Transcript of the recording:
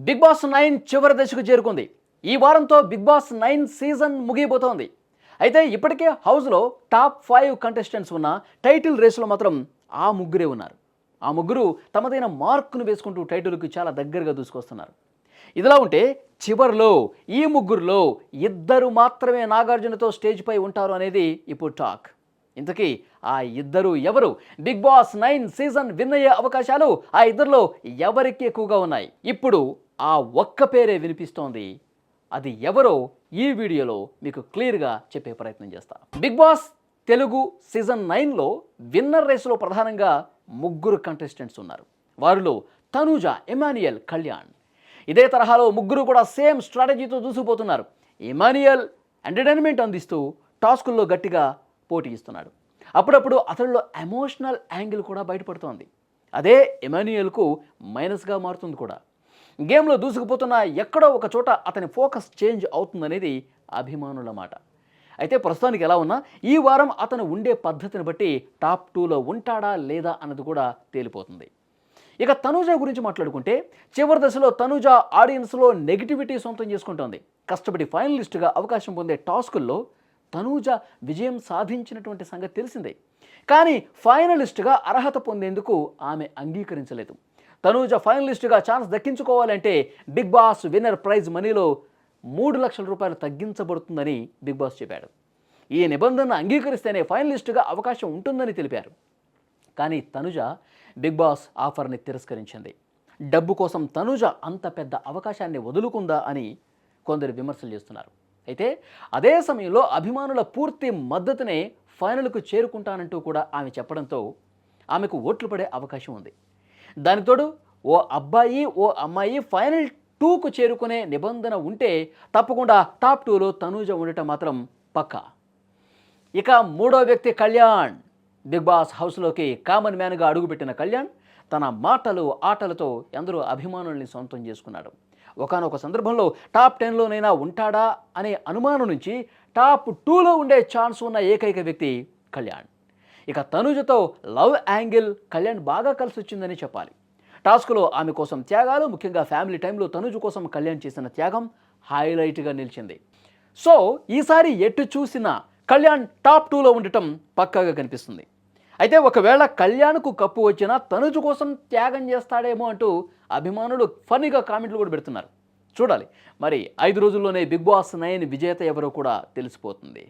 Big boss 9 చివరి దశకు చేరుకుంది. ఈ వారంతో బిగ్ బాస్ 9 సీజన్ ముగియబోతోంది. అయితే ఇప్పటికే హౌస్లో టాప్ 5 కంటెస్టెంట్స్ ఉన్న టైటిల్ రేసులో మాత్రం ఆ ముగ్గురే ఉన్నారు. ఆ ముగ్గురు తమదైన మార్కును వేసుకుంటూ టైటిల్కి చాలా దగ్గరగా దూసుకొస్తున్నారు. ఇదిలా ఉంటే చివరిలో ఈ ముగ్గురులో ఇద్దరు మాత్రమే నాగార్జునతో స్టేజ్పై ఉంటారు అనేది ఇప్పుడు టాక్. ఇంతకీ ఆ ఇద్దరు ఎవరు? బిగ్ బాస్ 9 సీజన్ విన్ అయ్యే అవకాశాలు ఆ ఇద్దరిలో ఎవరికి ఎక్కువగా ఉన్నాయి? ఇప్పుడు ఆ ఒక్క పేరే వినిపిస్తోంది. అది ఎవరో ఈ వీడియోలో మీకు క్లియర్గా చెప్పే ప్రయత్నం చేస్తా. బిగ్ బాస్ తెలుగు సీజన్ 9లో విన్నర్ రేసులో ప్రధానంగా ముగ్గురు కంటెస్టెంట్స్ ఉన్నారు. వారిలో తనూజ, ఎమాన్యుయల్, కళ్యాణ్. ఇదే తరహాలో ముగ్గురు కూడా సేమ్ స్ట్రాటజీతో దూసుకుపోతున్నారు. ఎమాన్యుయల్ ఎంటర్టైన్మెంట్ అందిస్తూ టాస్కుల్లో గట్టిగా పోటీ ఇస్తున్నాడు. అప్పుడప్పుడు అతనిలో ఎమోషనల్ యాంగిల్ కూడా బయటపడుతోంది. అదే ఎమాన్యుయల్కు మైనస్గా మారుతుంది కూడా. గేమ్లో దూసుకుపోతున్న ఎక్కడో ఒక చోట అతని ఫోకస్ చేంజ్ అవుతుందనేది అభిమానుల మాట. అయితే ప్రస్తుతానికి ఎలా ఉన్నా ఈ వారం అతను ఉండే పద్ధతిని బట్టి టాప్ 2లో ఉంటాడా లేదా అన్నది కూడా తేలిపోతుంది. ఇక తనూజ గురించి మాట్లాడుకుంటే చివరి దశలో తనూజ ఆడియన్స్లో నెగిటివిటీ సొంతం చేసుకుంటోంది. కష్టపడి ఫైనలిస్ట్గా అవకాశం పొందే టాస్కుల్లో తనూజ విజయం సాధించినటువంటి సంగతి తెలిసిందే. కానీ ఫైనలిస్ట్గా అర్హత పొందేందుకు ఆమె అంగీకరించలేదు. తనూజ ఫైనలిస్ట్గా ఛాన్స్ దక్కించుకోవాలంటే బిగ్ బాస్ విన్నర్ ప్రైజ్ మనీలో 3 లక్షల రూపాయలు తగ్గించబడుతుందని బిగ్ బాస్ చెప్పాడు. ఈ నిబంధనను అంగీకరిస్తేనే ఫైనలిస్ట్గా అవకాశం ఉంటుందని తెలిపారు. కానీ తనూజ బిగ్ బాస్ ఆఫర్ని తిరస్కరించింది. డబ్బు కోసం తనూజ అంత పెద్ద అవకాశాన్ని వదులుకుందా అని కొందరు విమర్శలు చేస్తున్నారు. అయితే అదే సమయంలో అభిమానుల పూర్తి మద్దతునే ఫైనల్కు చేరుకుంటానంటూ కూడా ఆమె చెప్పడంతో ఆమెకు ఓట్లు పడే అవకాశం ఉంది. దానితోడు ఓ అబ్బాయి ఓ అమ్మాయి ఫైనల్ 2కు చేరుకునే నిబంధన ఉంటే తప్పకుండా టాప్ 2లో తనూజ ఉండటం మాత్రం పక్కా. ఇక మూడో వ్యక్తి కళ్యాణ్. బిగ్ బాస్ హౌస్లోకి కామన్ మ్యాన్గా అడుగుపెట్టిన కళ్యాణ్ తన మాటలు ఆటలతో ఎందరో అభిమానుల్ని సొంతం చేసుకున్నాడు. ఒకానొక సందర్భంలో టాప్ 10లోనైనా ఉంటాడా అనే అనుమానం నుంచి టాప్ 2లో ఉండే ఛాన్స్ ఉన్న ఏకైక వ్యక్తి కళ్యాణ్. ఇక తనూజతో లవ్ యాంగిల్ కళ్యాణ్ బాగా కలిసి వచ్చిందని చెప్పాలి. టాస్క్లో ఆమె కోసం త్యాగాలు, ముఖ్యంగా ఫ్యామిలీ టైంలో తనూజ కోసం కళ్యాణ్ చేసిన త్యాగం హైలైట్గా నిలిచింది. సో ఈసారి ఎటు చూసినా కళ్యాణ్ టాప్ 2లో ఉండటం పక్కాగా కనిపిస్తుంది. అయితే ఒకవేళ కళ్యాణ్కు కప్పు వచ్చినా తనూజ కోసం త్యాగం చేస్తాడేమో అంటూ అభిమానులు ఫన్నీగా కామెంట్లు కూడా పెడుతున్నారు. చూడాలి మరి 5 రోజుల్లోనే బిగ్ బాస్ 9 విజేత ఎవరో కూడా తెలిసిపోతుంది.